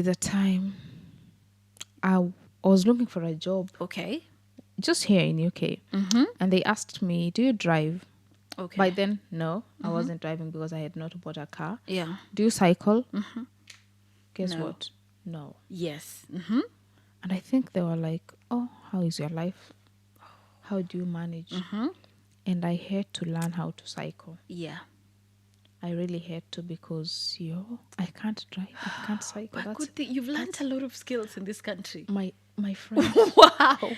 is a time I was looking for a job Okay. just here in UK, and they asked me, "Do you drive?" Okay. By then, no, I wasn't driving because I had not bought a car. Yeah. Do you cycle? Guess No. what? No. Yes. And I think they were like, "Oh, how is your life? How do you manage?" And I had to learn how to cycle. Yeah. I really had to because I can't drive. I can't cycle. But That's good thing you've learned a lot of skills in this country. my friend. Wow.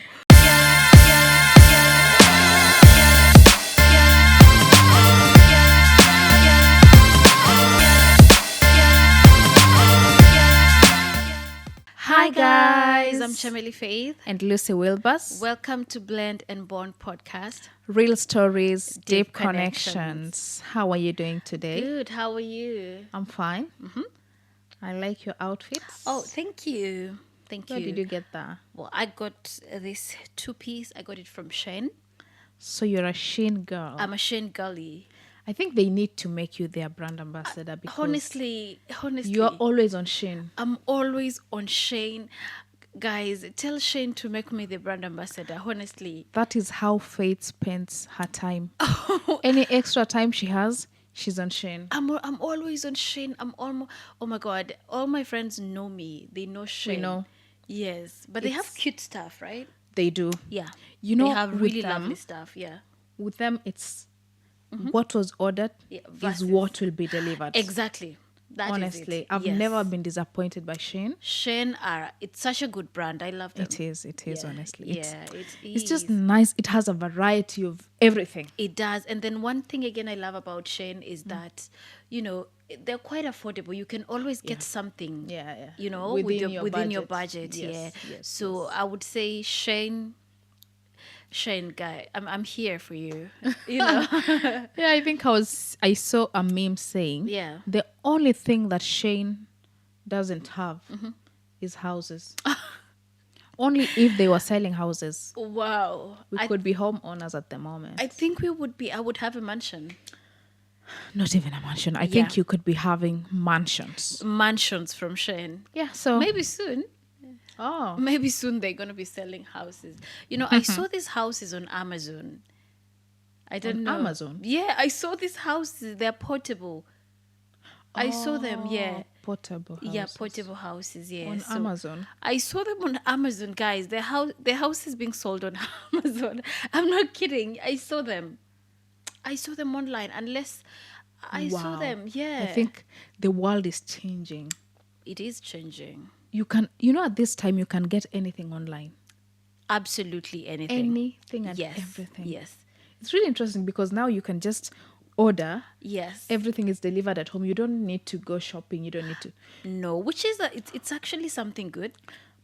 Hi guys, I'm Chameli Faith. And Lucy Wilbers. Welcome to Blend and Bond podcast. Real stories, deep connections. connections. How are you doing today? Good. How are you? I'm fine. I like your outfits. Oh, thank you. Thank Where you. did you get that? Well, I got this two-piece. I got it from Shein. So you're a Shein girl. I'm a Shein girly. I think they need to make you their brand ambassador because Honestly, you're always on Shein. I'm always on Shein. Guys, tell Shein to make me the brand ambassador. Honestly, That is how Faith spends her time. Any extra time she has, she's on Shein. I'm always on Shein. I'm almost. Oh my God, all my friends know me. They know Shein. know. Yes, but they have cute stuff, right? They do. Yeah. You know, they have with really them- lovely stuff. Yeah. With them, it's what was ordered Yeah, is versus- what will be delivered. Exactly. That is Honestly, it. I've Yes. never been disappointed by Shein. Shein it's such a good brand. I love them. It is, Yeah, honestly. Yeah, It's just nice. It has a variety of everything. It does. And then one thing again I love about Shein is that, they're quite affordable. You can always get something, Yeah. within Within your your budget. budget. Yes, Yeah. yes, So I would say Shein guy, I'm here for you. Yeah, I think I saw a meme saying Yeah. the only thing that Shein doesn't have is houses. Only if they were selling houses. Wow. We could be homeowners at the moment. I think I would have a mansion. Not even a mansion. I think you could be having mansions. Mansions from Shein. Yeah, so Maybe soon. oh, Maybe soon they're going to be selling houses. I saw these houses on Amazon. I don't On know. Amazon? Yeah, I saw these houses. They're portable. I saw them, yeah. portable houses. Yeah, portable houses, yeah. On Amazon. I saw them on Amazon, guys. Their house is being sold on Amazon. I'm not kidding. I saw them online. Unless I saw Wow. them, yeah. I think the world is changing. it is changing. At this time you can get anything online. Absolutely anything. Anything and Yes. everything. Yes. It's really interesting because now you can just order. Yes. Everything is delivered at home. You don't need to go shopping. You don't need to. No, which is it's actually something good.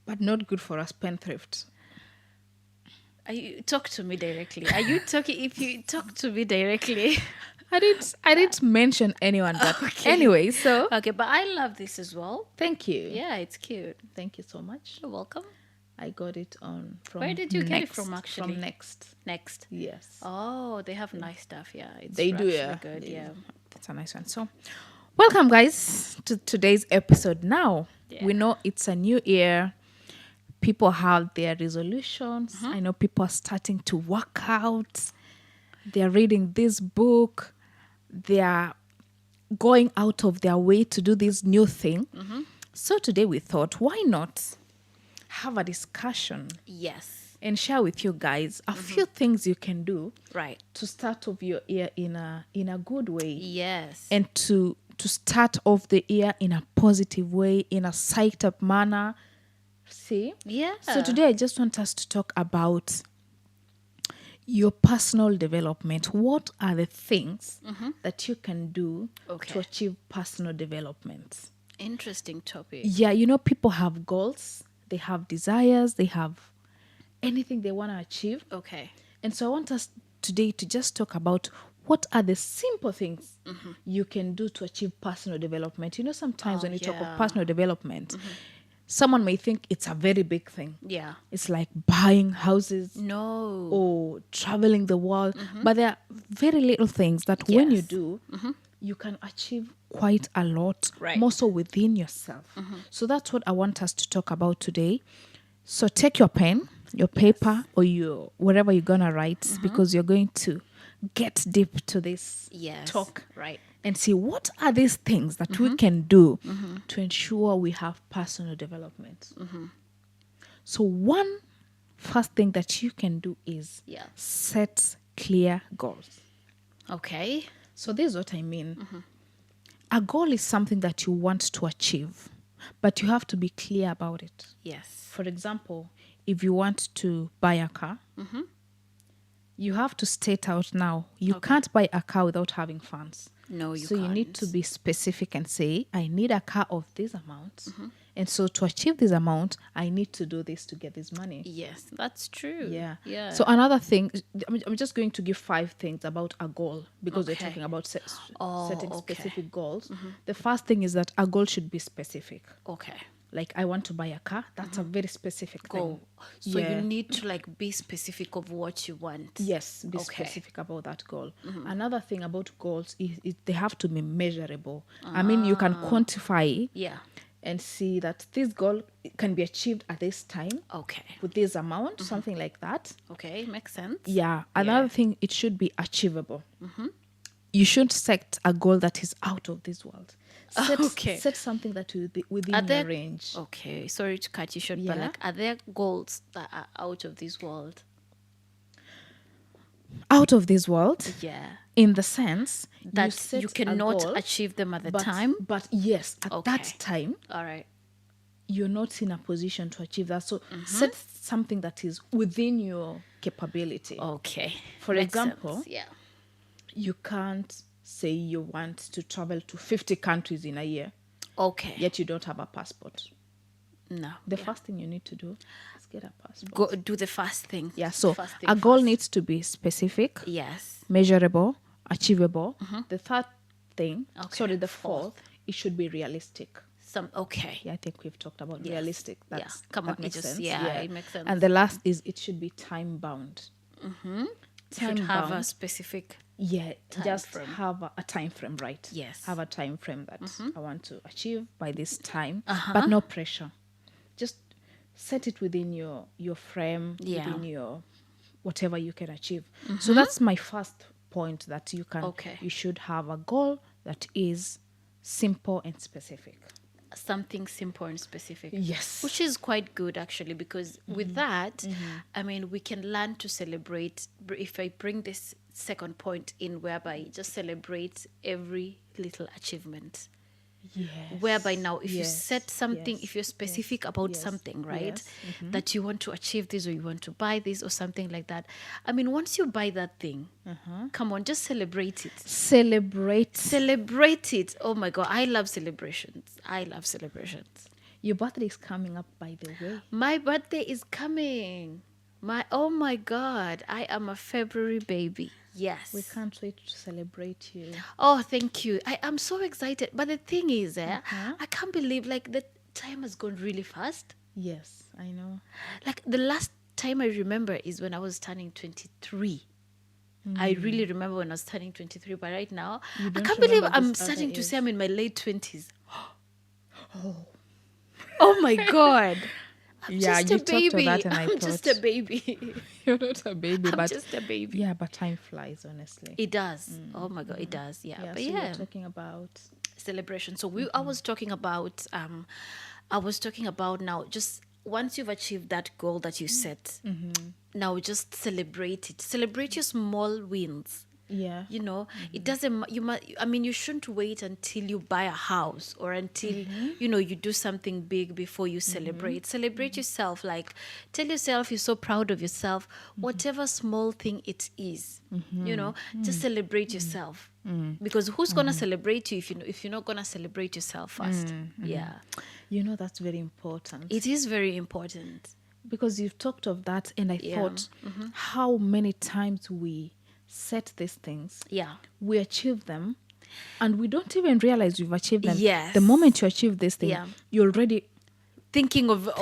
But not good for a spendthrift. Talk to me directly. Are you talking? If you talk to me directly, I didn't mention anyone, but anyway, so okay. But I love this as well. thank you. Yeah, it's cute. Thank you so much. You're welcome. I got it from Where did you get it Next, from, actually? From Next. Next. Yes. Oh, they have nice stuff. Yeah, it's They do, actually yeah. Good. They Yeah. do. That's a nice one. So, welcome, guys, to today's episode. Now, Yeah. we know it's a new year. People have their resolutions. I know people are starting to work out. They're reading this book. They're going out of their way to do this new thing. So, today we thought, why not have a discussion Yes. and share with you guys a few things you can do Right. to start off your year in a good way Yes. and to start off the year in a positive way, in a psyched up manner. See? Yeah. So today I just want us to talk about your personal development. What are the things that you can do Okay. to achieve personal development? Interesting topic. Yeah, people have goals, they have desires, they have anything they want to achieve. Okay. And so I want us today to just talk about what are the simple things you can do to achieve personal development. Sometimes when you talk yeah. of personal development, someone may think it's a very big thing. Yeah. It's like buying houses No. or traveling the world. But there are very little things that when you Yes. do, you can achieve quite a lot, Right. more so within yourself. So that's what I want us to talk about today. So take your pen, your paper, or your wherever you're gonna write, because you're going to get deep to this Yes. talk Right. and see what are these things that we can do to ensure we have personal development. So one first thing that you can do is Yeah. set clear goals. Okay. So this is what I mean. A goal is something that you want to achieve, but you have to be clear about it. Yes. For example, if you want to buy a car, you have to state out now. You can't buy a car without having funds. No, you So you need to can't. be specific and say, I need a car of this amount. And so to achieve this amount, I need to do this to get this money. Yes, that's true. Yeah. Yeah. So another thing, I'm just going to give 5 things about a goal because we're Okay. talking about Oh, setting okay. specific goals. The first thing is that a goal should be specific. Okay. Like I want to buy a car. That's a very specific Go. thing. So Yeah. you need to like be specific of what you want. Yes, be Okay. specific about that goal. Another thing about goals is they have to be measurable. I mean, you can quantify Yeah. and see that this goal can be achieved at this time Okay. with this amount, something like that. Okay. Makes sense. Yeah. Another thing, it should be achievable. You shouldn't set a goal that is out of this world. Set, Okay. set something that will be within Are your there range. Okay, sorry to cut you short, but Yeah. like, are there goals that are out of this world? Out of this world, Yeah, in the sense that set you a cannot goal, achieve them at the but, time. But yes, at Okay. that time, All right. you're not in a position to achieve that. So set something that is within your capability. Okay. For Makes example, sense. Yeah. You can't say you want to travel to 50 countries in a year, Okay. yet you don't have a passport. No. The first thing you need to do is get a passport. Go do the first thing. Yeah, so First thing a goal first. needs to be specific, Yes. measurable, achievable. The third thing, Okay, sorry, the fourth. fourth, it should be realistic. Okay. Yeah, I think we've talked about Yes. realistic. Yeah. That's, Come that on, it makes just- sense. yeah, it makes sense. And the last is it should be time bound. Should have a specific. Yeah, just frame. have a time frame, right? Yes. Have a time frame that I want to achieve by this time, but no pressure. Just set it within your frame, Yeah. within your whatever you can achieve. So that's my first point, that you can Okay. you should have a goal that is simple and specific. Something simple and specific. Yes. Which is quite good actually, because with that, I mean, we can learn to celebrate. If I bring this second point in, whereby just celebrate every little achievement. Yes. Whereby now, if you Yes. set something, Yes. if you're specific about Yes. something, right, Yes. that you want to achieve this, or you want to buy this or something like that. I mean, once you buy that thing, come on, just celebrate it. Celebrate it. Oh my God, I love celebrations. I love celebrations. Your birthday is coming up, by the way. My birthday is coming. Oh my God, I am a February baby. Yes. We can't wait to celebrate you. Oh, thank you. I am so excited. But the thing is, I can't believe like the time has gone really fast. Yes, I know. Like the last time I remember is when I was turning 23. I really remember when I was turning 23, but right now I don't can't believe remember I'm this other starting to age. say I'm in my late 20s. Oh my God. I'm Yeah, just you a talked of baby. that and I I'm just a thought- baby. You're not a baby, I'm but just a baby. yeah, but time flies, honestly. It does. Oh my God, it does. Yeah. Yeah, But so yeah, we're talking about celebration. So I was talking about now, just once you've achieved that goal that you set, now just celebrate it. Celebrate your small wins. yeah. You know, it doesn't. You shouldn't wait until you buy a house or until you do something big before you celebrate. Celebrate yourself. Like, tell yourself you're so proud of yourself. Whatever small thing it is, just celebrate yourself. Because who's gonna celebrate you if you're not gonna celebrate yourself first? Yeah, You know, that's very important. it is very important. Because you've talked of that, and I Yeah. thought how many times we set these things, Yeah. we achieve them, and we don't even realize we've achieved them. Yes. The moment you achieve this thing, Yeah. you're already Thinking of the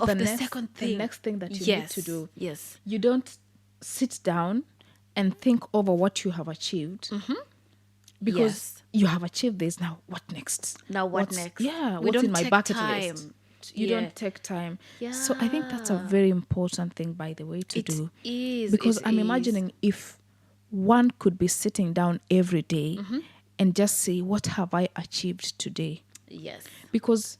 the next, second the thing. next thing that you Yes. need to do. Yes. You don't sit down and think over what you have achieved because Yes. you have achieved this. Now, what next? Now what next? Yeah, We what's don't in my take bucket time. list? You Yeah. don't take time. So I think that's a very important thing, by the way, to It do. is. Because It I'm is. imagining if one could be sitting down every day Mm-hmm. and just say, what have I achieved today? Yes. Because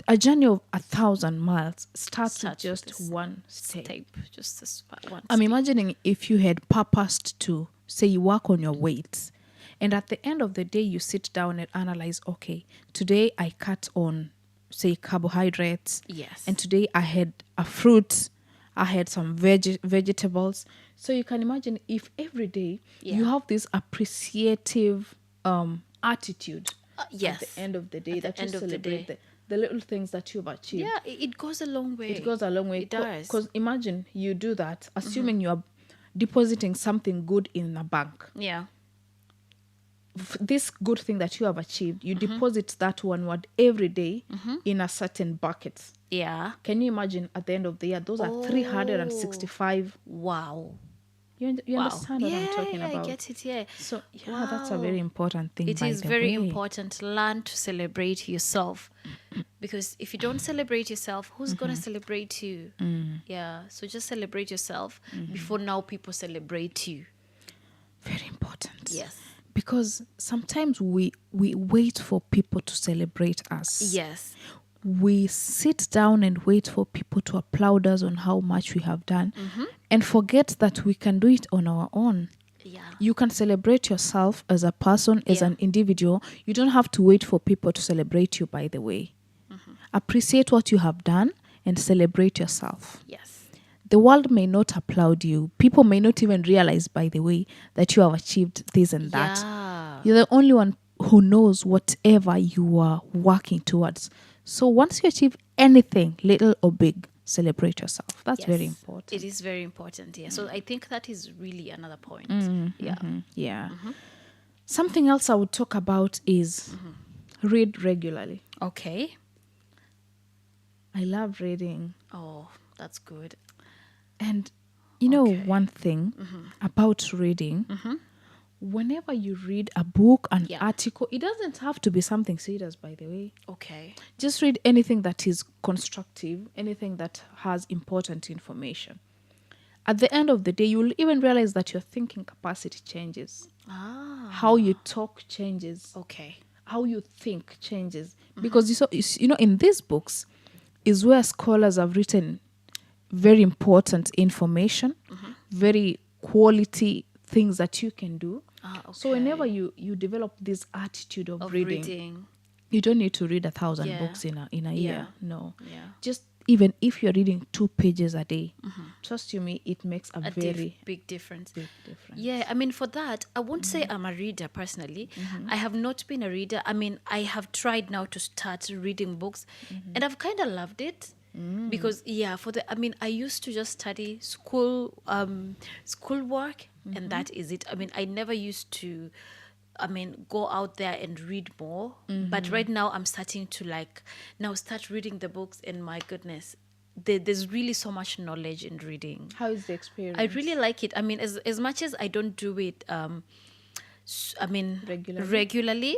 a journey of 1,000 miles starts with Starts with just this one step. Just this one I'm step. imagining if you had purposed to say you work on your weights, and at the end of the day you sit down and analyze, okay, today I cut on, say, carbohydrates, Yes. and today I had a fruit, I had some vegetables. So you can imagine if every day you Yeah. have this appreciative attitude Yes. at the end of the day, At the that you end of the celebrate day. the little things that you've achieved. Yeah, it goes a long way. It goes a long way. It does. Because imagine you do that, assuming you are depositing something good in a bank. Yeah. This good thing that you have achieved, you deposit that one word every day in a certain bucket. Yeah. Can you imagine at the end of the year? Those are 365. Wow. You Wow. understand what I'm talking I about? get it. Yeah. So, yeah, that's a Wow. very important thing, It by is the very way. important. Learn to celebrate yourself. Because if you don't celebrate yourself, who's going to celebrate you? Yeah. So just celebrate yourself before now people celebrate you. Very important. Yes. Because sometimes we wait for people to celebrate us. Yes. We sit down and wait for people to applaud us on how much we have done and forget that we can do it on our own. Yeah. You can celebrate yourself as a person, as Yeah. an individual. You don't have to wait for people to celebrate you, by the way. Appreciate what you have done and celebrate yourself. Yes. The world may not applaud you. People may not even realize, by the way, that you have achieved this and that. Yeah. You're the only one who knows whatever you are working towards. So once you achieve anything, little or big, celebrate yourself. That's very Yes. important. It is very important. Yeah. So I think that is really another point. Yeah. Yeah. Something else I would talk about is read regularly. Okay. I love reading. Oh, that's good. And you know, Okay. one thing about reading, whenever you read a book, an Yeah. article, it doesn't have to be something serious, by the way. Okay. Just read anything that is constructive, anything that has important information. At the end of the day, you will even realize that your thinking capacity changes. Ah. How you talk changes. Okay. How you think changes. Because you know, in these books is where scholars have written very important information, very quality things that you can do. Ah, So whenever okay. you develop this attitude of, Of reading, reading. you don't need to read 1,000 Yeah. books in a Yeah. year. No. Yeah. Just even if you're reading 2 pages a day, trust you me, it makes a very Big difference. big difference. Yeah, I mean, for that, I won't say I'm a reader personally. I have not been a reader. I mean, I have tried now to start reading books, and I've kind of loved it because, yeah, I mean, I used to just study schoolwork, and that is it. I mean, I never used to. I mean, go out there and read more. But right now, I'm starting to start reading the books. And my goodness, there's really so much knowledge in reading. How is the experience? I really like it. I mean, as much as I don't do it, regularly,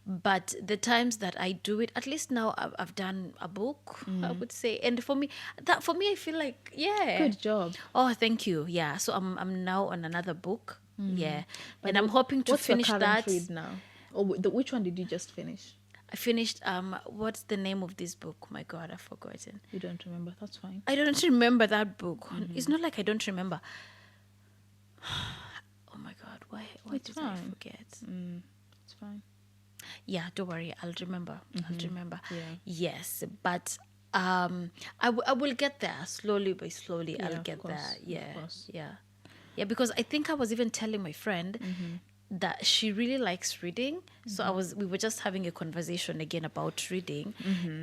but the times that I do it, at least now I've done a book, I would say, and for me, I feel like, yeah, Good job. Oh, thank you. Yeah, so I'm now on another book. Yeah, and I'm hoping to What's finish your current that. read now? Or which one did you just finish? I finished. What's the name of this book? My God, I've forgotten. You don't remember? That's fine. I don't remember that book. It's not like I don't remember. Oh my God, why It's did I fine. forget? It's fine. Yeah, don't worry, I'll remember. I'll remember. Yeah. Yes, but I will get there slowly by slowly. Yeah, I'll of get course, there. of Yeah, course. yeah, because I think I was even telling my friend that she really likes reading. So we were just having a conversation again about reading,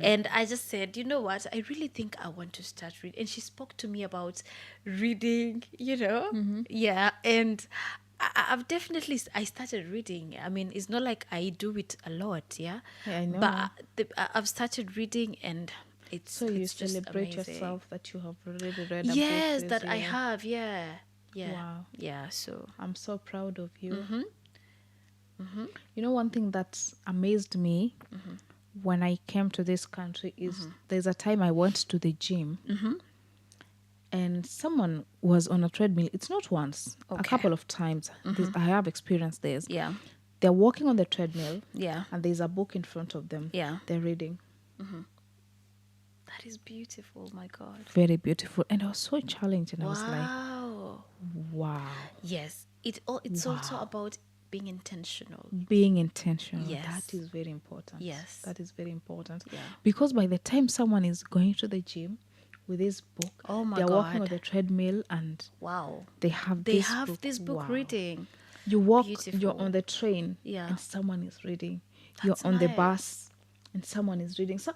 and I just said, you know what, I really think I want to start reading. And she spoke to me about reading, yeah, and I've definitely I started reading. I mean, it's not like I do it a lot, yeah. Yeah, I know. But I've started reading, and it's So you it's just celebrate amazing. yourself that you have already read a Yes, book that this I year. have. Yeah, yeah, Wow. yeah. So I'm so proud of you. You know, one thing that amazed me when I came to this country is there's a time I went to the gym and someone was on a treadmill. It's not once, a Okay. couple of times. I have experienced this. Yeah. They're walking on the treadmill Yeah. and there's a book in front of them. Yeah. They're reading. That is beautiful. My God. Very beautiful. And I was so challenged and I was like, Wow. wow. Yes. It's also about being intentional. Being intentional. Yes. That is very important. Yes. That is very important. Yeah. Because by the time someone is going to the gym with this book, Oh my they're walking on God. the treadmill and Wow. they have They this have book. this book Wow. reading. You walk, you're Beautiful. on the train Yeah. and someone is reading. That's You're on the nice. bus and someone is reading. So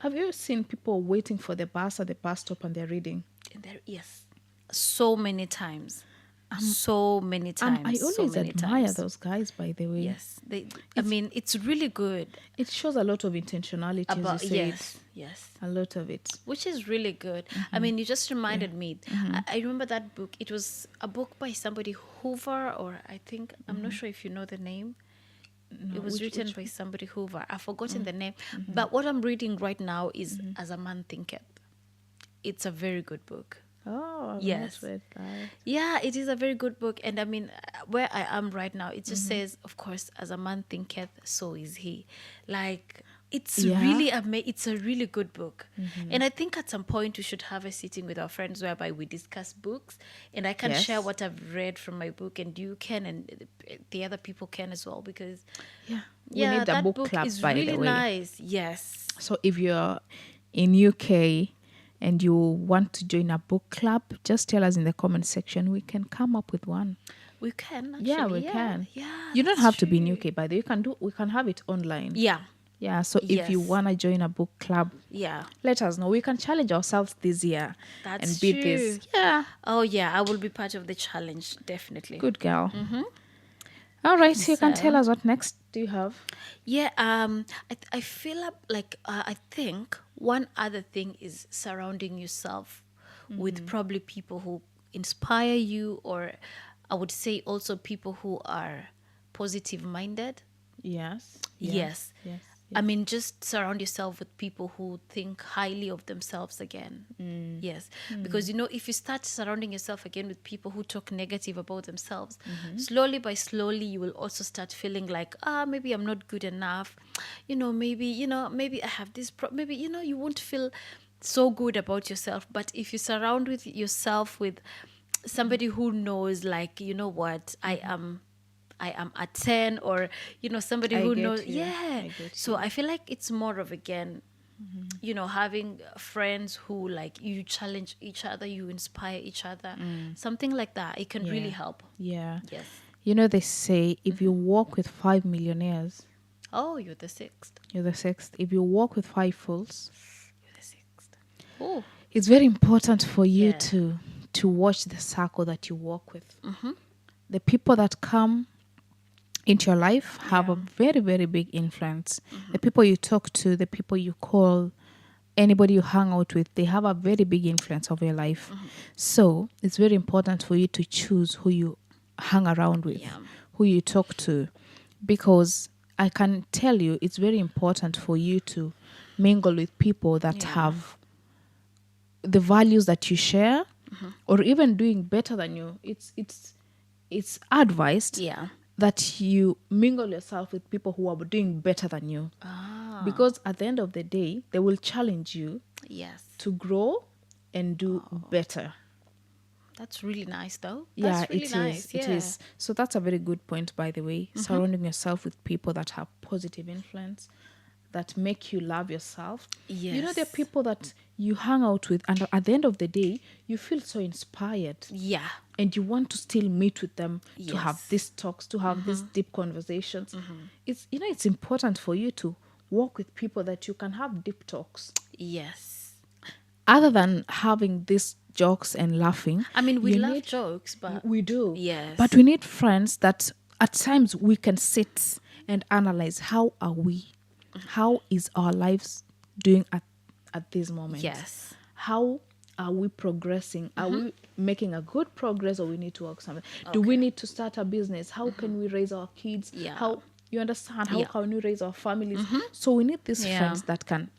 have you ever seen people waiting for the bus at the bus stop and they're reading? And there, yes. So many times. So many times. I so always many admire times. those guys, by the way. Yes. I mean, it's really good. It shows a lot of intentionality, About as you said. yes. A lot of it. Which is really good. I mean, you just reminded me. I remember that book. It was a book by somebody Hoover, or I think, I'm not sure if you know the name. No, It was which- written which- by somebody Hoover. I've forgotten the name. But what I'm reading right now is As a Man Thinketh. It's a very good book. Oh, I've Yes. not read that. Yeah, it is a very good book. And I mean, where I am right now, it just says, of course, as a man thinketh, so is he. Like, it's Yeah. really it's a really good book. And I think at some point we should have a sitting with our friends whereby we discuss books and I can share Yes. what I've read from my book and you can and the other people can as well because Yeah. We yeah, need a that book club, is by really the way. nice. Yes. So if you're in UK and you want to join a book club, just tell us in the comment section. We can come up with one. We can actually. Yeah, we can. Yeah. You don't that's have to be in true. UK, by the way. We can have it online. Yeah. Yeah. So if you Yes. wanna join a book club, Yeah. let us know. We can challenge ourselves this year That's and beat this. true. Yeah. Oh yeah, I will be part of the challenge, definitely. Good girl. All right. So you can tell So- us what next do you have? Yeah, I feel like I think one other thing is surrounding yourself with probably people who inspire you, or I would say also people who are positive minded. Yes. Yes. Yes. I mean, just surround yourself with people who think highly of themselves again. Yes. Because, if you start surrounding yourself again with people who talk negative about themselves, slowly by slowly, you will also start feeling like, maybe I'm not good enough. Maybe I have this, maybe, you won't feel so good about yourself. But if you surround with yourself with somebody who knows, like, you know what, I am a 10, or somebody I who get knows. you. Yeah. I get So I feel like it's more of, again, having friends who, like, you challenge each other, you inspire each other, something like that. It can really Yeah. help. Yeah. Yes. They say if you walk with 5 millionaires, Oh, you're the sixth. you're the sixth. If you walk with 5 fools, You're the sixth. Oh. it's very important for you Yeah. to watch the circle that you walk with. The people that come into your life have a very, very big influence. The people you talk to, the people you call, anybody you hang out with, they have a very big influence over your life. So it's very important for you to choose who you hang around with, Yeah. who you talk to, because I can tell you it's very important for you to mingle with people that have the values that you share, or even doing better than you. It's advised Yeah. that you mingle yourself with people who are doing better than you, because at the end of the day they will challenge you Yes. to grow and do better. That's really nice, though. Yeah, That's really it is. nice. It is. So that's a very good point, by the way. Surrounding yourself with people that have positive influence, that make you love yourself. There are Yes. people that you hang out with, and at the end of the day, you feel so inspired, Yeah. and you want to still meet with them to have Yes. these talks, to have these deep conversations. It's important for you to walk with people that you can have deep talks, Yes. other than having these jokes and laughing. I mean, we You love need- jokes, but We do. Yes. But we need friends that at times we can sit and analyze, how are we? How is our lives doing at this moment? yes. How Are we progressing? Are we making a good progress, or we need to work something? Do we need to start a business? How can we raise our kids? Yeah. How, you understand? How Yeah. can we raise our families? So we need these Yeah. friends that can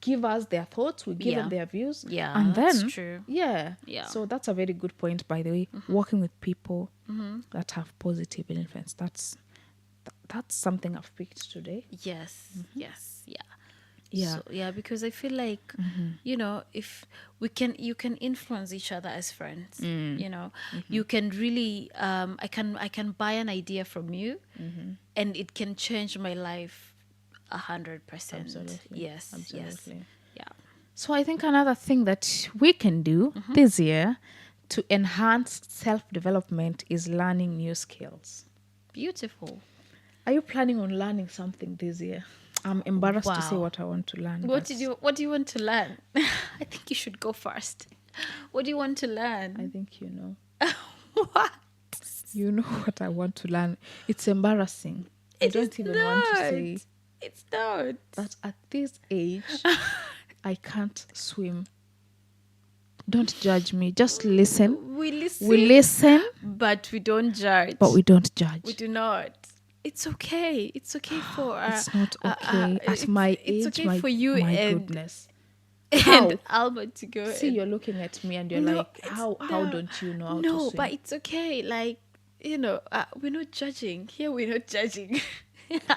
give us their thoughts, we give Yeah. them their views. Yeah, And that's then true. Yeah. Yeah. So that's a very good point, by the way. Working with people that have positive influence. That's something I've picked today. Yes, yes, yeah. Yeah. So, yeah, because I feel like, if you can influence each other as friends. You can really, I can buy an idea from you, and it can change my life 100%. Absolutely. Yes, yes, Absolutely. yeah. So I think another thing that we can do this year to enhance self-development is learning new skills. Beautiful. Are you planning on learning something this year? I'm embarrassed to say Wow. what I want to learn. What but What do you want to learn? I think you should go first. What do you want to I learn? think you know. What? You know what I want to learn. It's embarrassing. I It don't is even want to say not. It's not. that at this age I can't swim. Don't judge me. Just listen. We listen. We listen, But we don't judge. but we don't judge. We do not. It's okay. It's okay for. It's not okay. At my age, it's okay for you my and goodness. and How? Albert to go. See, and- you're looking at me and you're No, like, it's- how no. don't you know how to No, swim? but it's okay. Like, we're not judging. Here, we're not judging.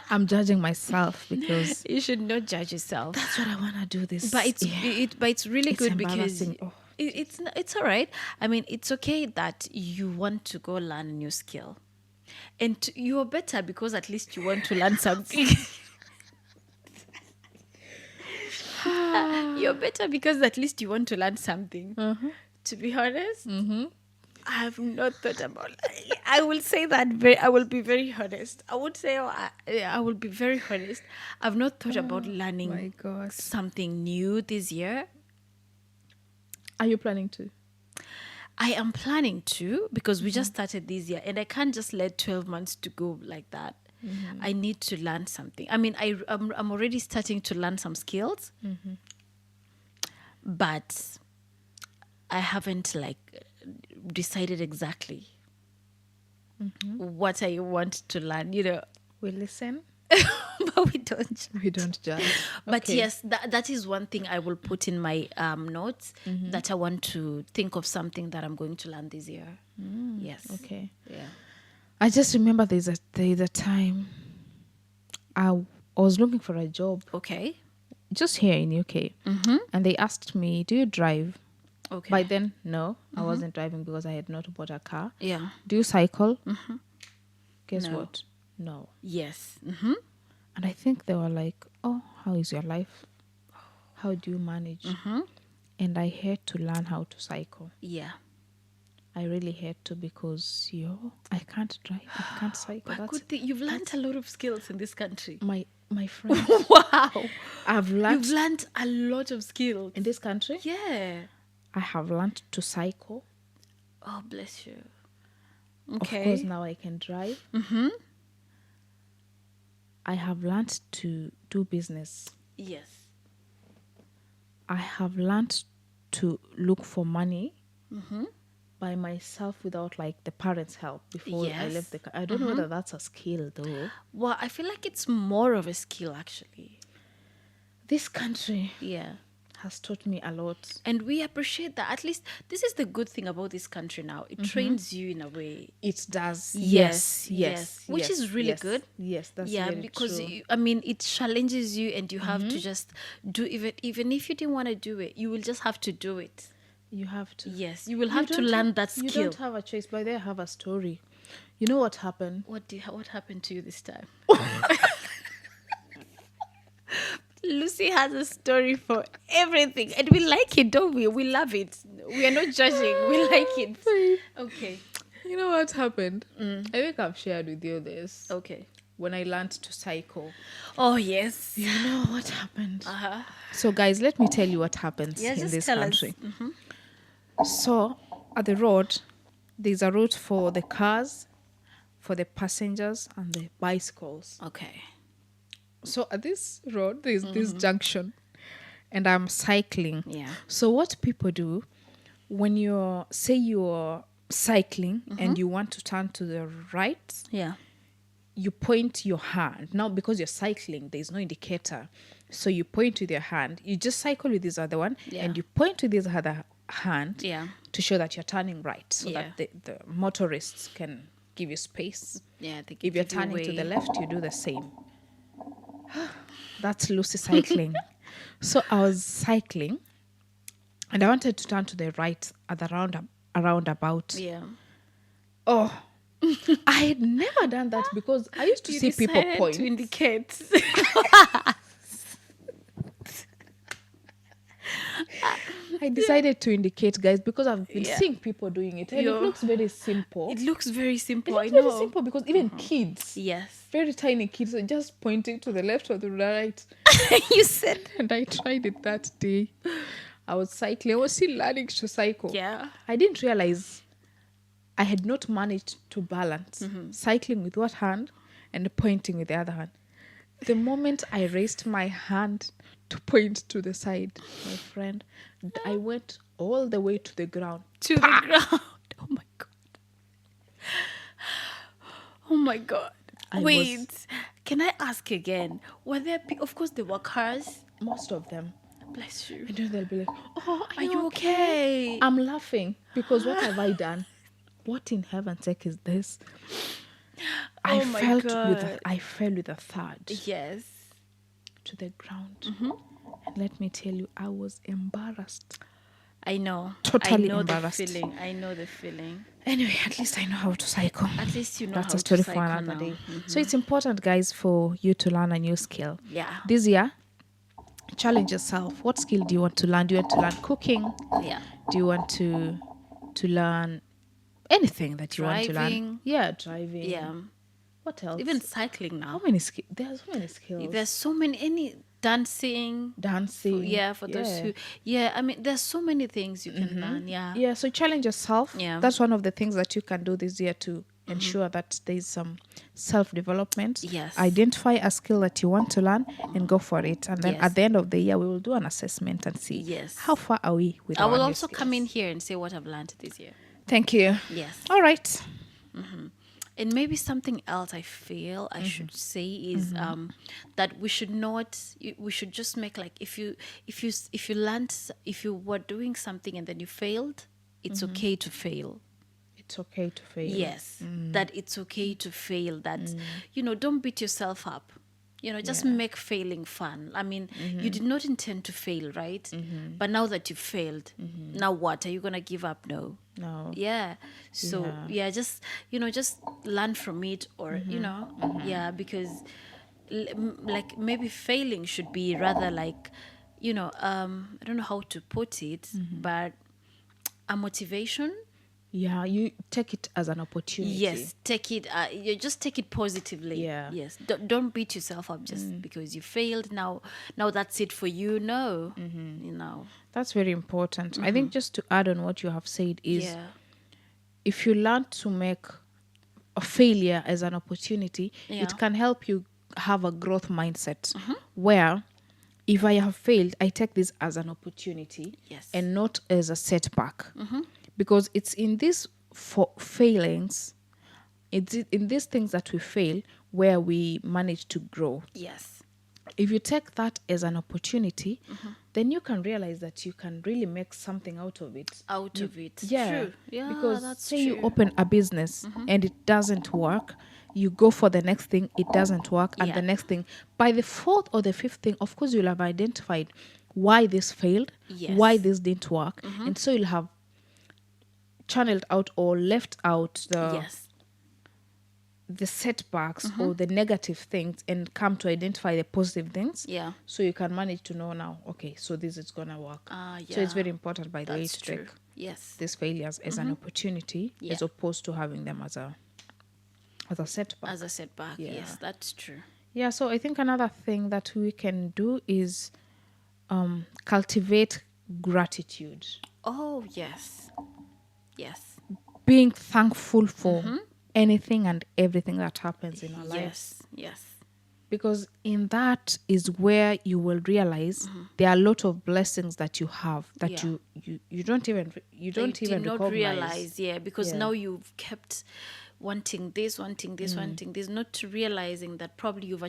I'm judging myself because You should not judge yourself. that's what I want to do this. But it's year. but it's really It's good because embarrassing. Oh, it's all right. I mean, it's okay that you want to go learn a new skill, and you're better because at least you want to learn something. You're better because at least you want to learn something. To be honest, I have not thought about. I will say that I will be very honest. I would say I will be very honest. I've not thought about learning my God. something new this year. Are you planning to? I am planning to because we just started this year and I can't just let 12 months to go like that. I need to learn something. I mean, I'm already starting to learn some skills, but I haven't decided exactly what I want to learn, We listen. but we don't. We don't judge. But Okay. yes, that is one thing I will put in my notes that I want to think of something that I'm going to learn this year. Yes. Okay. Yeah. I just remember there's a time I was looking for a job Okay. just here in UK, and they asked me, "Do you drive?" Okay. By then, no, I wasn't driving because I had not bought a car. Yeah. Do you cycle? Guess No. what? No. Yes. And I think they were like, "Oh, how is your life? How do you manage?" And I had to learn how to cycle. Yeah. I really had to because I can't drive. I can't cycle. But That's good thing you've learned a lot of skills in this country. my friend. Wow. I've learned You've learned a lot of skills. in this country. Yeah. I have learned to cycle. Oh, bless you. Of Okay. course, now I can drive. I have learned to do business. Yes. I have learned to look for money by myself without the parents' help before I Yes. left the country. I don't know whether that's a skill though. Well, I feel like it's more of a skill actually. This country Yeah. has taught me a lot. And we appreciate that. At least this is the good thing about this country now. It trains you in a way. It does. Yes, Yes. yes. Which is really yes. good. Yes, that's Yeah, very because true. it challenges you, and you have to just do even if you didn't want to do it, you will just have to do it. You have to. Yes, you will You have to don't learn that You skill. don't have a choice. By there, I have a story. You know what happened? What happened to you this time? Lucy has a story for everything, and we like it, don't we? We love it. We are not judging. We like it. Okay. You know what happened? I think I've shared with you this. Okay. When I learned to cycle. Oh yes. You know what happened? Uh-huh. So, guys, let me tell you what happens Yeah, in just this tell us. country. So, at the road, there's a route for the cars, for the passengers, and the bicycles. Okay. So, at this road, there's this junction. and I'm cycling. Yeah. So what people do when you're cycling and you want to turn to the right, Yeah. you point your hand. Now, because you're cycling, there's no indicator. So you point with your hand. You just cycle with this other one Yeah. and you point with this other hand Yeah. to show that you're turning right so Yeah. that the motorists can give you space. Yeah. They If you're give you turning to the way. left, you do the same. That's Lucy cycling. So I was cycling and I wanted to turn to the right at the roundabout. Yeah. Oh, I had never done that because I used to see people decided point. to indicate. I decided to indicate, guys, because I've been Yeah. seeing people doing it, and it Yo. looks very simple. It looks very simple. It looks I very know. simple because even kids, Yes. very tiny kids, are just pointing to the left or to the right. You said. And I tried it that day. I was cycling. I was still learning to cycle. Yeah. I didn't realize I had not managed to balance cycling with one hand and pointing with the other hand. The moment I raised my hand to point to the side, my friend, I went all the way to the ground. To the ground. Oh my god. Oh my god. I Wait. Can I ask again? Were there? Of course, there were cars. Most of them. Bless you. And then they'll be like, oh, Are you okay? I'm laughing because what have I done? What in heaven's sake is this? Oh my God. I fell with a thud Yes. to the ground. And let me tell you, I was embarrassed. I know. Totally I know embarrassed. the feeling. I know the feeling. Anyway, at least I know how to cycle. At least you know That's how a story to for cycle another now. day. So it's important, guys, for you to learn a new skill. Yeah. This year, challenge yourself. What skill do you want to learn? Do you want to learn cooking? Yeah. Do you want to learn anything that you want to learn? Driving. Yeah, driving. Yeah. What else? Even cycling how now. many skills? There are so many skills. There's so many. Any dancing. Dancing. Yeah, for those who. Yeah, I mean, there's so many things you can learn. Yeah. Yeah, so challenge yourself. Yeah. That's one of the things that you can do this year to ensure that there's some self-development. Yes. Identify a skill that you want to learn and go for it. And then Yes. at the end of the year, we will do an assessment and see Yes. how far are we with I our will new also come in skills. here and say what I've learned this year. Thank you. Yes. All right. And maybe something else I feel I should say is that we should not, we should just make like, if you were doing something and then you failed, it's okay to fail. It's okay to fail. Yes, that it's okay to fail. That, don't beat yourself up. Just make failing fun. I mean, you did not intend to fail, right? But now that you failed, now what? Are you going to give up? No. No. Yeah. So, just learn from it or, because like maybe failing should be rather like, I don't know how to put it, but a motivation. Yeah, you take it as an opportunity. Yes, take it. You just take it positively. Yeah. Yes. Don't beat yourself up just because you failed. Now that's it for you. No. That's very important. I think just to add on what you have said is Yeah. if you learn to make a failure as an opportunity, Yeah. it can help you have a growth mindset where if I have failed, I take this as an opportunity Yes. and not as a setback. Because it's in these failings, it's in these things that we fail where we manage to grow. Yes. If you take that as an opportunity, then you can realize that you can really make something out of it. Out of it. Yeah. True. Yeah. Because that's say true. you open a business and it doesn't work, you go for the next thing, it doesn't work, and Yeah. the next thing. By the fourth or the fifth thing, of course, you'll have identified why this failed, Yes. why this didn't work. And so you'll have channeled out or left out Yes. the setbacks or the negative things and come to identify the positive things. Yeah. So you can manage to know now, okay, so this is going to work. So it's Yeah. very important, by the way, That's to true. take Yes. these failures as an opportunity Yeah. as opposed to having them as a setback. As a setback. Yeah. Yes, that's true. Yeah, so I think another thing that we can do is cultivate gratitude. Oh, yes. Yes. Being thankful for anything and everything that happens in our lives. Yes. Yes. Because in that is where you will realize there are a lot of blessings that you have that Yeah. you don't even That you did not recognize. realize, yeah, because Yeah. now you've kept wanting this, wanting this, wanting this, not realizing that probably you've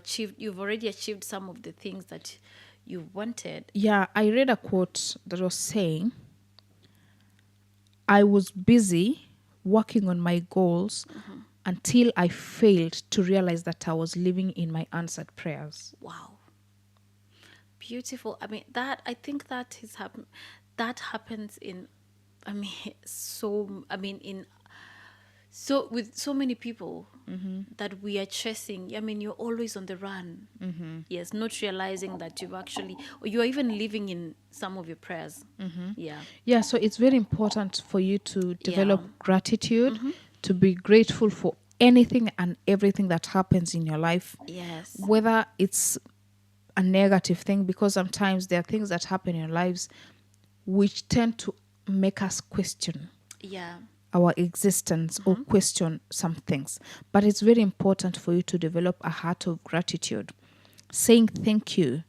already achieved some of the things that you wanted. Yeah, I read a quote that was saying, I was busy working on my goals until I failed to realize that I was living in my answered prayers. Wow, beautiful. I mean, that I think that is happen. That happens in, I mean, so I mean in so with so many people that we are chasing. I mean, you're always on the run. Yes, not realizing that you've actually, or you are even living in some of your prayers. Yeah. Yeah, so it's very important for you to develop Yeah. gratitude, to be grateful for anything and everything that happens in your life, Yes. whether it's a negative thing, because sometimes there are things that happen in our lives which tend to make us question Yeah. our existence or question some things. But it's very important for you to develop a heart of gratitude, saying thank you.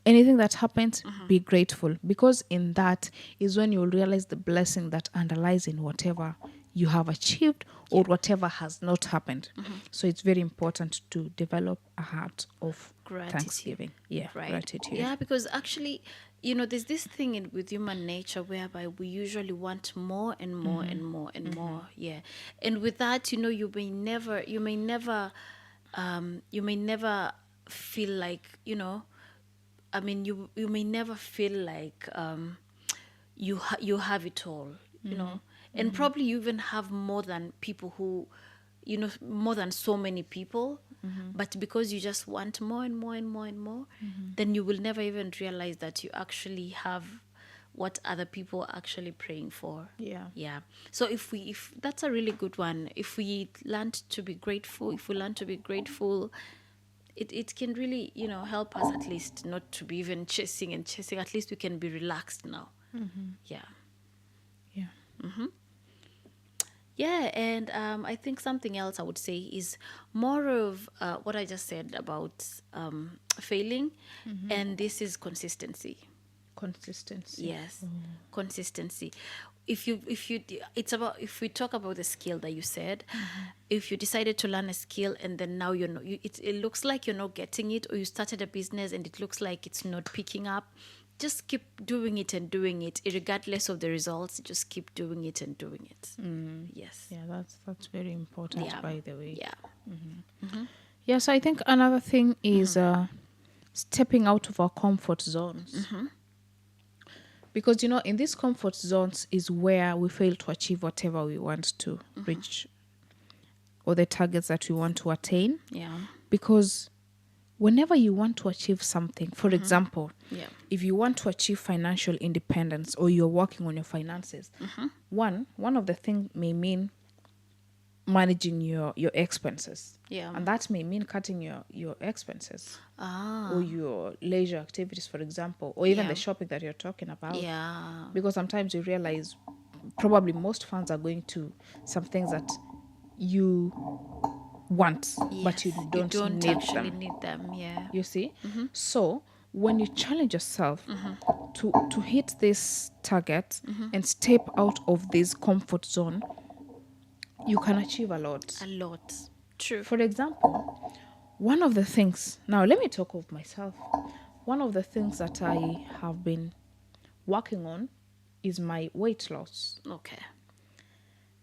Anything that happens, be grateful, because in that is when you'll realize the blessing that underlies in whatever you have achieved or whatever has not happened. So it's very important to develop a heart of Gratitude. thanksgiving. Yeah, Right. gratitude. Yeah, because actually, there's this thing with human nature whereby we usually want more and more and more and more. Yeah. And with that, you may never feel like, I mean, you may never feel like you have it all, and probably you even have more than people who, more than so many people. But because you just want more and more and more and more, then you will never even realize that you actually have what other people are actually praying for. Yeah. Yeah. So if that's a really good one. If we learn to be grateful, it can really, help us at least not to be even chasing and chasing. At least we can be relaxed now. Yeah. Yeah. Yeah, and I think something else I would say is more of what I just said about failing, and this is consistency. Consistency. Yes, consistency. It's about, if we talk about the skill that you said, if you decided to learn a skill and then now it looks like you're not getting it, or you started a business and it looks like it's not picking up, just keep doing it and doing it, regardless of the results. Just keep doing it and doing it. Yes. Yeah, that's very important, Yeah. by the way. Yeah. Yes, I think another thing is stepping out of our comfort zones. Because, in these comfort zones is where we fail to achieve whatever we want to reach or the targets that we want to attain. Yeah. Because whenever you want to achieve something, for example, Yeah. if you want to achieve financial independence or you're working on your finances, one of the things may mean managing your expenses. Yeah. And that may mean cutting your expenses Ah. or your leisure activities, for example, or even Yeah. the shopping that you're talking about. Yeah. Because sometimes you realize probably most funds are going to some things that you want, but you Yes, don't need actually them. need them. Yeah. You see? So when you challenge yourself to hit this target and step out of this comfort zone, you can achieve a lot. A lot. True. For example, one of the things, now let me talk of myself. One of the things that I have been working on is my weight loss. Okay.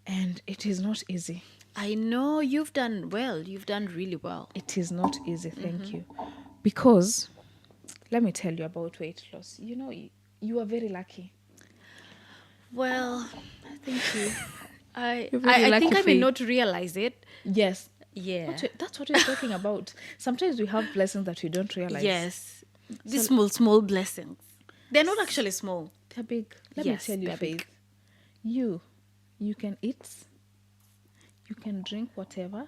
And it is not easy. I know you've done well. You've done really well. It is not easy, thank you. Because, let me tell you about weight loss. You are very lucky. Well, thank you. You're very I lucky, think I may Faith. not realize it. Yes. Yeah. That's what we're talking about. Sometimes we have blessings that we don't realize. Yes. These small blessings. They're not actually small. They're big. Let me Yes, tell you, they're big. Faith. You can eat, you can drink whatever,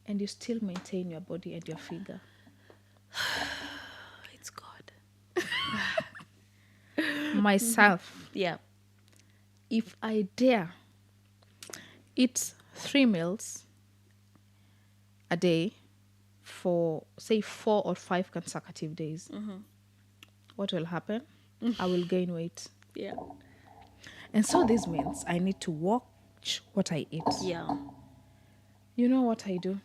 and you still maintain your body and your figure. It's God. Myself, Yeah. if I dare eat 3 meals a day for say 4 or 5 consecutive days, what will happen? I will gain weight. Yeah. And so this means I need to watch what I eat. Yeah. You know what I do?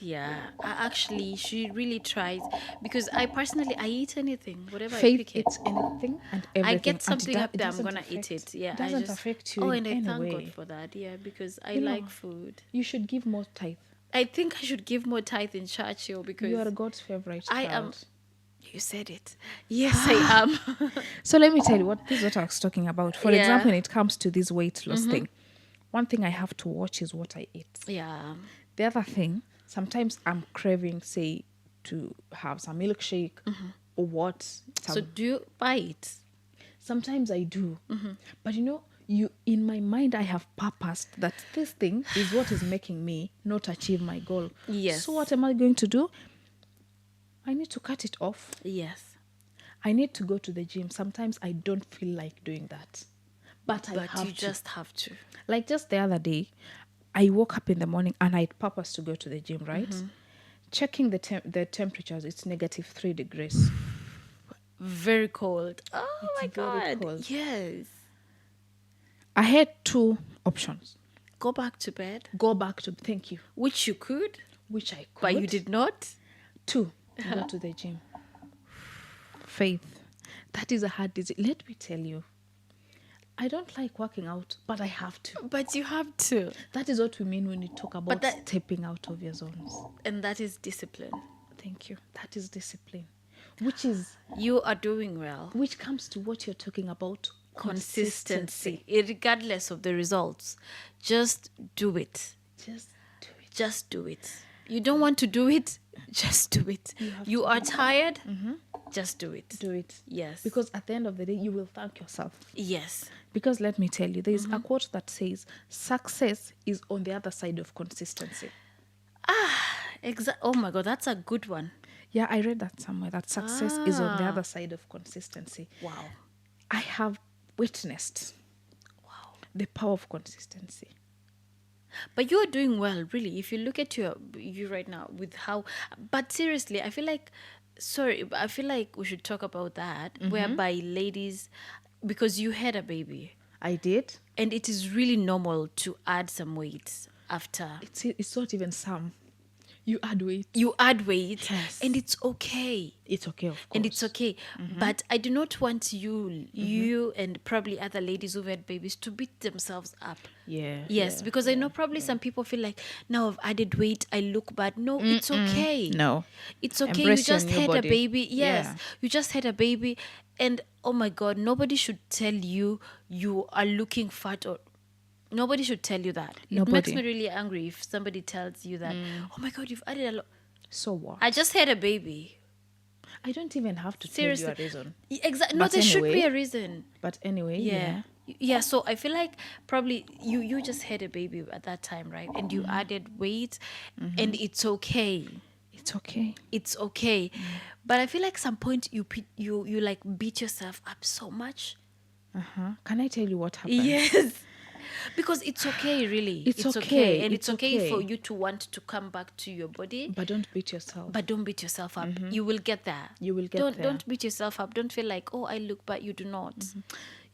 Yeah. Actually, she really tries, because I personally, I eat anything, whatever I Faith pick it. eats anything and everything. I get and something up it there, I'm doesn't gonna eat affect- it. Yeah, It I doesn't just. affect you Oh, in and I any thank way. God for that. Yeah, because I You know, like food. You should give more tithe. I think I should give more tithe in Churchill, because You are God's favorite I child. am. You said it. Yes, I am. So let me tell you this is what I was talking about. For Yeah. example, when it comes to this weight loss thing, one thing I have to watch is what I eat. Yeah. The other thing, sometimes I'm craving, say, to have some milkshake or what. So do you buy it? Sometimes I do. But you in my mind I have purposed that this thing is what is making me not achieve my goal. Yes. So what am I going to do? I need to cut it off. Yes. I need to go to the gym. Sometimes I don't feel like doing that. But I But have you to. just have to. Like just the other day, I woke up in the morning and I had purpose to go to the gym, right? Checking the temperatures, it's -3 degrees. Very cold. Oh It's my very God. cold. Yes. I had 2 options. Go back to bed, Go back to, thank you, which you could, which I could. but you did not. 2, go to the gym. Faith, that is a hard decision. Let me tell you, I don't like working out, but I have to. But you have to. That is what we mean when we talk about that- stepping out of your zones. And that is discipline. Thank you. That is discipline, which You are doing well. which comes to what you're talking about, Consistency, regardless of the results. Just do it. Just do it. Just do it. You don't want to do it, just do it. You are tired, just do it. Do it. Yes. Because at the end of the day, you will thank yourself. Yes. Because let me tell you, there is a quote that says, success is on the other side of consistency. Oh my God, that's a good one. Yeah, I read that somewhere, that success is on the other side of consistency. Wow. I have witnessed the power of consistency. But you're doing well, really. If you look at you right now with how, but seriously, I feel like we should talk about that, whereby ladies, because you had a baby, I did. and it is really normal to add some weight after It's not even some. You add weight. you add weight, Yes. and it's okay. It's okay, of course. And it's okay. But I do not want you and probably other ladies who've had babies to beat themselves up. Yeah. Yes, yeah, because I know probably some people feel like, now I've added weight, I look bad. No, it's okay. No. It's okay. Embrace You your just new had a body. baby. Yes. Yeah. You just had a baby. And oh my God, nobody should tell you you are looking fat, or nobody should tell you that. It makes Nobody. me really angry if somebody tells you that, oh my God, you've added a lot. So what? I just had a baby. I don't even have to Seriously. tell you a reason. Exactly. No, But there should be anyway, a reason. But anyway, Yeah. Yeah, so I feel like probably you just had a baby at that time, right? And you added weight, and it's okay. It's okay. It's okay. But I feel like some point you like beat yourself up so much. Can I tell you what happened? Yes. Because it's okay, really. It's okay. And It's it's okay okay. for you to want to come back to your body. But don't beat yourself. But don't beat yourself up. You will get there. You will get don't, there. Don't beat yourself up. Don't feel like, oh, I look bad. You do not.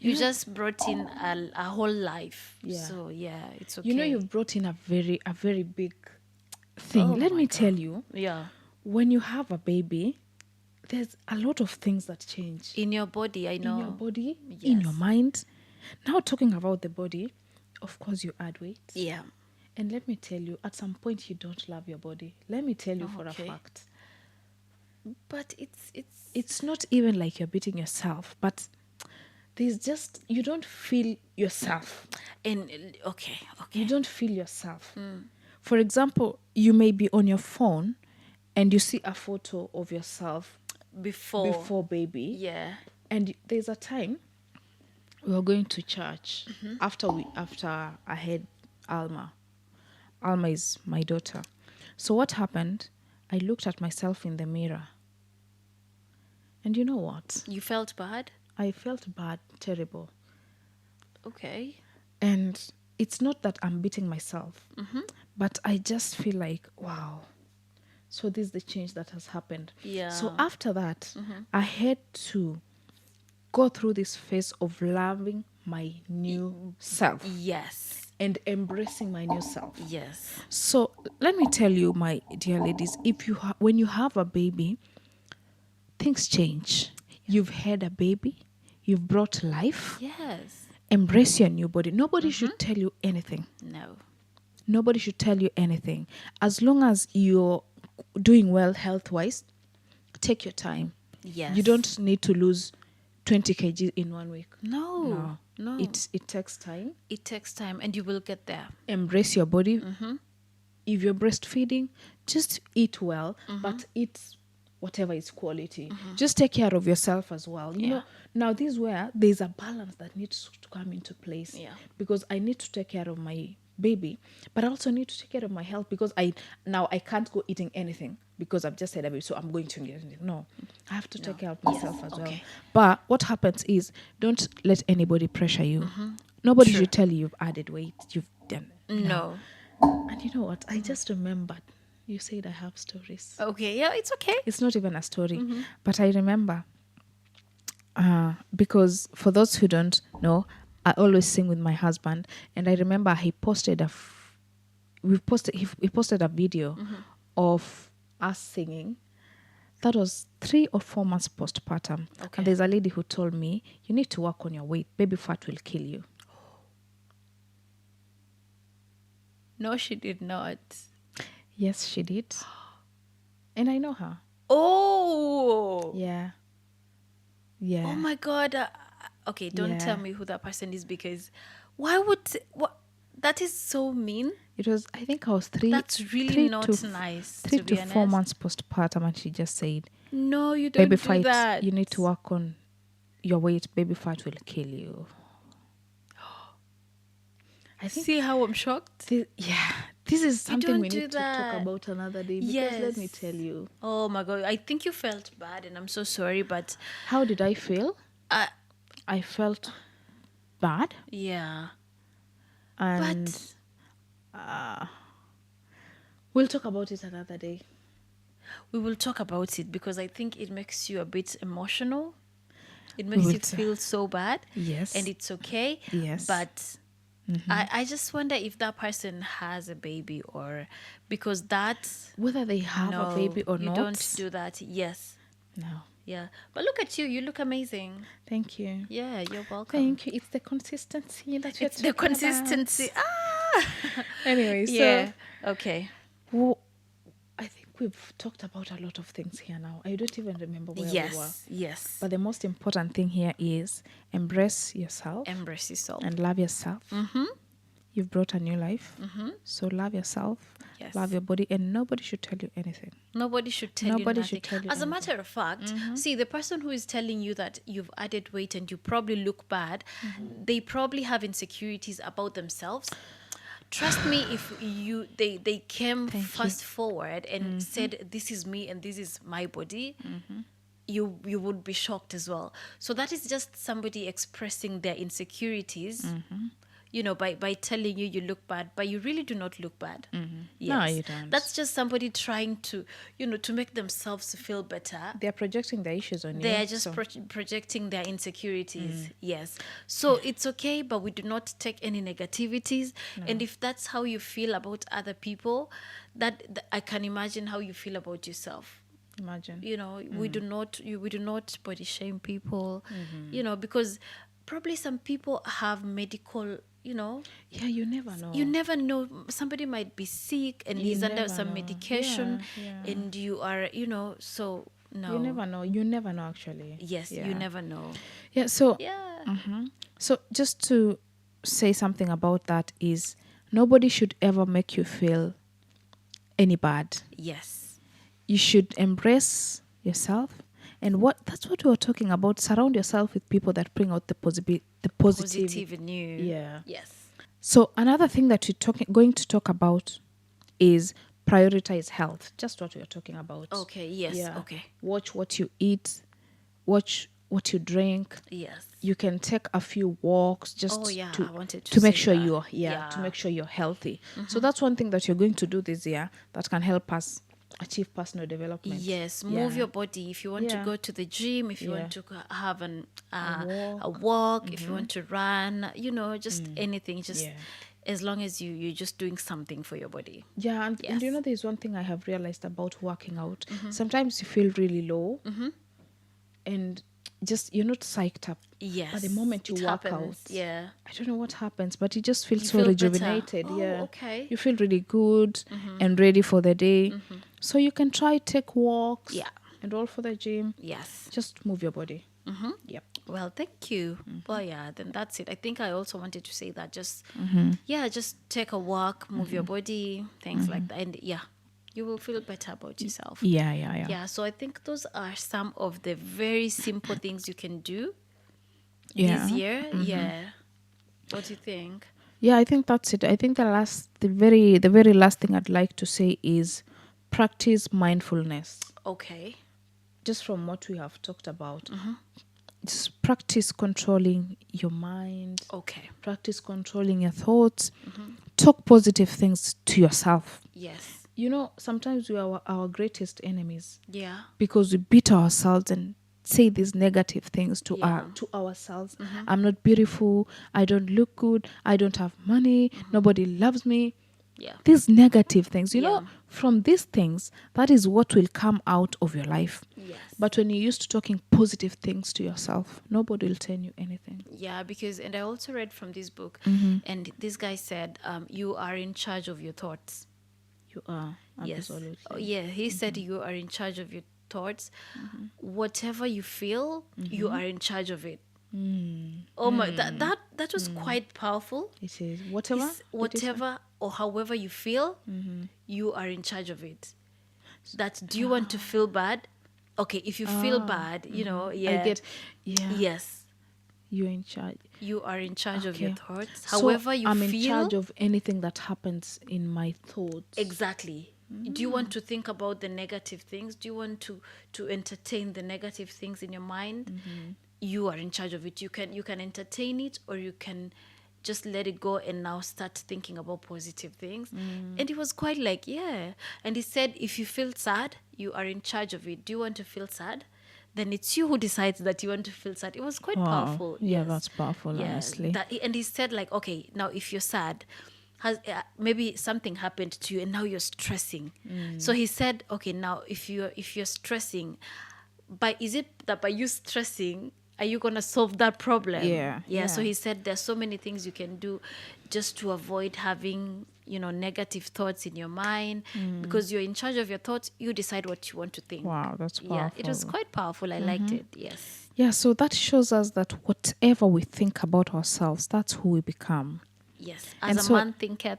You just brought in a whole life. Yeah. So yeah, it's okay. You know, you've brought in a very big thing. Let me tell you, Yeah. when you have a baby, there's a lot of things that change In your body, I know. in your body, in your Yes. mind. Now, talking about the body, of course, you add weight. Yeah. And let me tell you, at some point, you don't love your body. Let me tell you for a Okay. fact. But It's not even like you're beating yourself, but there's just, you don't feel yourself. and okay. You don't feel yourself. For example, you may be on your phone and you see a photo of yourself before baby. Yeah. And there's a time we were going to church after I had Alma. Alma is my daughter. So what happened? I looked at myself in the mirror. And you know what? You felt bad? I felt bad, terrible. Okay. And it's not that I'm beating myself, but I just feel like, wow. So this is the change that has happened. Yeah. So after that, I had to go through this phase of loving my new self Yes. and embracing my new self. Yes. So let me tell you, my dear ladies, if you when you have a baby, things change. You've had a baby, you've brought life. Yes. Embrace your new body. Nobody should tell you anything. No. Nobody should tell you anything. As long as you're doing well health wise, take your time. Yes. You don't need to lose 20 kg in 1 week. No. No. It takes time. It takes time, and you will get there. Embrace your body. If you're breastfeeding, just eat well, but eat whatever is quality. Just take care of yourself as well. You know, now this is where there's a balance that needs to come into place. Yeah. Because I need to take care of my baby, but I also need to take care of my health, because I can't go eating anything because I've just had a baby, so I'm going to get anything. No, I have to take care of myself as well. Okay. But what happens is, don't let anybody pressure you. Nobody should tell you you've added weight, you've done. No. And you know what? I just remembered you said I have stories. Okay. Yeah, it's okay. It's not even a story, but I remember because for those who don't know, I always sing with my husband, and I remember he posted he posted a video of us singing. That was 3 or 4 months postpartum, Okay. and there's a lady who told me, you need to work on your weight. Baby fat will kill you. No, she did not. Yes, she did, and I know her. Oh. Yeah. Yeah. Oh my God. Okay, don't Yeah. tell me who that person is, because why would what? That is so mean. It was, I think I was That's really not nice. 3 to be to 4 honest. months postpartum, and she just said, No, you don't baby do fat, that. you need to work on your weight. Baby fat will kill you. I think See how I'm shocked? this is something don't we do need to talk that. about another day, because let me Yes. tell you, Oh my God. I think you felt bad, and I'm so sorry, but how did I feel? uh, I felt bad, yeah. and But we'll talk about it another day. we will talk about it, because I think it makes you a bit emotional. It makes will you ta- feel so bad. Yes. And it's okay. Yes. But I just wonder if that person has a baby, or because that Whether they have no, a baby or you not. don't do that. Yes. No. Yeah. But look at you. You look amazing. Thank you. Yeah, you're welcome. Thank you. It's the consistency that you're It's the talking about. consistency. Anyway, Yeah. Okay. well, I think we've talked about a lot of things here now. I don't even remember where we were. Yes. Yes. But the most important thing here is embrace yourself Embrace yourself. and love yourself. You've brought a new life. So love yourself, Yes. love your body, and nobody should tell you anything. Nobody should tell Nobody you nothing. should tell you As a anything. matter of fact, see, the person who is telling you that you've added weight and you probably look bad, they probably have insecurities about themselves. Trust me, if they came Thank you. fast forward and said, this is me and this is my body, you would be shocked as well. So that is just somebody expressing their insecurities, you know, by telling you look bad, but you really do not look bad. No, you don't. That's just somebody trying to, you know, to make themselves feel better. They're projecting their issues on you. They are just so- projecting their insecurities. Yes. So it's okay, but we do not take any negativities. And if that's how you feel about other people, that I can imagine how you feel about yourself. Imagine. You know, we do not body shame people, you know, because probably some people have medical, you know, Yeah, you never know. you never know, somebody might be sick and You is under never some know. medication, Yeah. and you are, you know, so no. You never know. You never know, actually. Yes, Yeah. you never know. Yeah. So Yeah. So just to say something about that is, nobody should ever make you feel any bad. Yes. You should embrace yourself, and that's what we were talking about. Surround yourself with people that bring out the positive. Positive new. Yeah. Yes. So another thing that we're going to talk about is prioritize health. Just what we were talking about. Okay. Yes. Yeah. Okay. Watch what you eat. Watch what you drink. Yes. You can take a few walks just Oh, yeah, to, I wanted to to make say sure that. you're to Yeah. make sure you're healthy. So that's one thing that you're going to do this year that can help us achieve personal development. Yes, move Yeah. your body. If you want to Yeah. go to the gym, if you Yeah. want to have A a walk. walk, if you want to run, just anything, just Yeah. as long as you're just doing something for your body. Yeah, and Yes. there's one thing I have realized about working out. Sometimes you feel really low, and just you're not psyched up. Yes. But the moment you it work happens. out, Yeah. I don't know what happens, but you just feel You so feel better. rejuvenated. Oh, Yeah. okay. You feel really good and ready for the day. So you can try take walks. Yeah. And all for the gym. Yes. Just move your body. Yep. Well, thank you. Well, yeah, then that's it. I think I also wanted to say that just, yeah, just take a walk, move your body, things like that. And yeah, you will feel better about yourself. Yeah. Yeah, so I think those are some of the very simple things you can do Yeah. this year. Yeah. What do you think? Yeah, I think that's it. I think the very last thing I'd like to say is practice mindfulness. Okay. Just from what we have talked about, just practice controlling your mind, Okay. practice controlling your thoughts, talk positive things to yourself. Yes. Sometimes we are our greatest enemies Yeah. because we beat ourselves and say these negative things to Yeah. to ourselves. I'm not beautiful, I don't look good, I don't have money, nobody loves me. Yeah. These negative things, Yeah. from these things, that is what will come out of your life. Yes. But when you're used to talking positive things to yourself, nobody will tell you anything. Yeah, and I also read from this book, and this guy said, you are in charge of your thoughts. You are. Yes. Absolutely. Oh, yeah, he said you are in charge of your thoughts. Whatever you feel, you are in charge of it. Oh my, that was quite powerful. It is. Whatever. Whatever or however you feel, you are in charge of it. That do you want to feel bad? Okay, if you feel bad, yeah. I get. Yeah. Yes, You're in charge. you are in charge of your Okay. thoughts. So However you I'm feel. in charge of anything that happens in my thoughts. Exactly. Do you want to think about the negative things? Do you want to entertain the negative things in your mind? You are in charge of it. You can entertain it, or you can just let it go and now start thinking about positive things. And he was quite like, yeah. And he said, if you feel sad, you are in charge of it. Do you want to feel sad? Then it's you who decides that you want to feel sad. It was quite Wow. powerful. Yeah, yes. that's powerful, honestly. And he said, like, okay, now if you're sad, maybe something happened to you and now you're stressing. So he said, okay, now if you're stressing, is it that by you stressing, are you gonna solve that problem? Yeah. So he said there's so many things you can do just to avoid having negative thoughts in your mind, because you're in charge of your thoughts. You decide what you want to think. Wow, that's powerful. Yeah, it was quite powerful. I liked it. Yes. Yeah, so that shows us that whatever we think about ourselves, that's who we become. Yes. And As a so- man thinketh,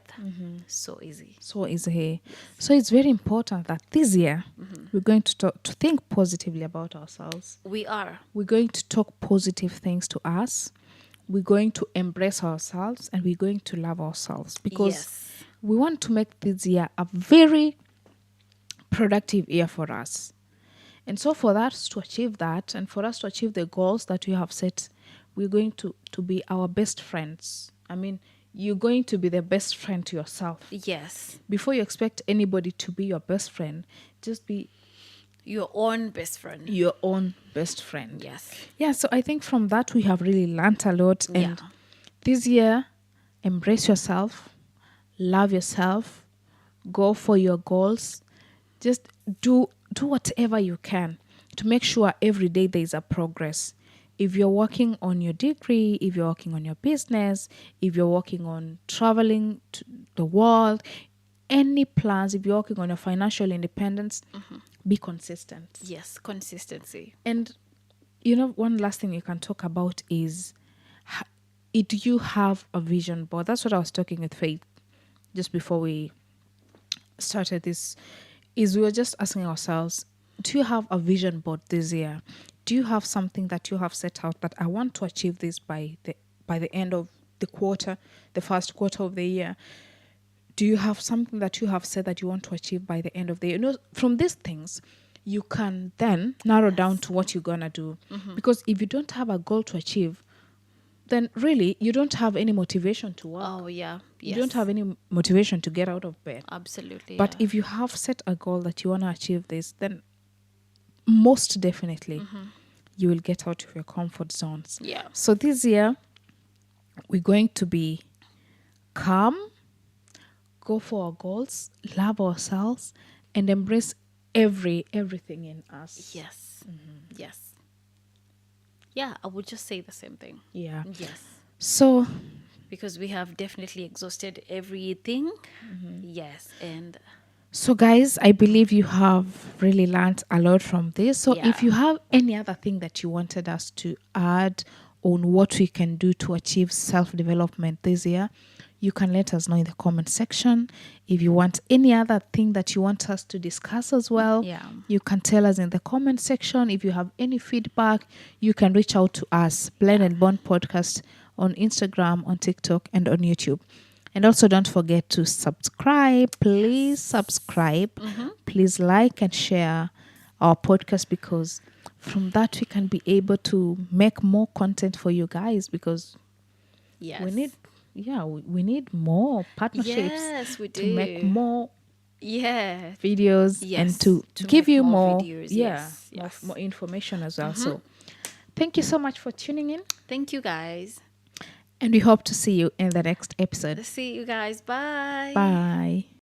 so easy. So is he. So it's very important that this year we're going to think positively about ourselves. We are. We're going to talk positive things to us. We're going to embrace ourselves, and we're going to love ourselves, because Yes. we want to make this year a very productive year for us. And so for us to achieve that, and for us to achieve the goals that we have set, we're going to be our best friends. I mean, you're going to be the best friend to yourself. Yes. Before you expect anybody to be your best friend, just be Your own best friend. your own best friend. Yes. Yeah, so I think from that we have really learnt a lot. And Yeah. this year, embrace yourself, love yourself, go for your goals. Just do whatever you can to make sure every day there is a progress. If you're working on your degree, if you're working on your business, if you're working on traveling to the world, any plans, if you're working on your financial independence, be consistent. Yes. Consistency. And one last thing you can talk about is, do you have a vision board? That's what I was talking with Faith just before we started this. Is we were just asking ourselves, do you have a vision board this year? Do you have something that you have set out that I want to achieve this by the end of the quarter, the first quarter of the year? Do you have something that you have said that you want to achieve by the end of the year? From these things, you can then narrow down to what you're going to do. Because if you don't have a goal to achieve, then really you don't have any motivation to work. Oh yeah. You don't have any motivation to get out of bed. Absolutely. But if you have set a goal that you want to achieve this, then most definitely you will get out of your comfort zones. yeah. So this year, we're going to be calm, go for our goals, love ourselves, and embrace everything in us. Yes. Yes. Yeah, I would just say the same thing. Yeah. Yes. So Because we have definitely exhausted everything. Yes. And So, guys, I believe you have really learned a lot from this. So, Yeah. if you have any other thing that you wanted us to add on what we can do to achieve self development this year, you can let us know in the comment section. If you want any other thing that you want us to discuss as well, Yeah. you can tell us in the comment section. If you have any feedback, you can reach out to us, Blend and Bond Podcast, on Instagram, on TikTok, and on YouTube. And also don't forget to subscribe. Please subscribe. Please like and share our podcast, because from that we can be able to make more content for you guys, because yes. we need more partnerships Yes, we to make do. more Yes. videos Yes, and to to give make you more more videos. yeah Yes, more, yes. more information as well. So thank you so much for tuning in, Thank you guys. and we hope to see you in the next episode. See you guys. Bye. Bye.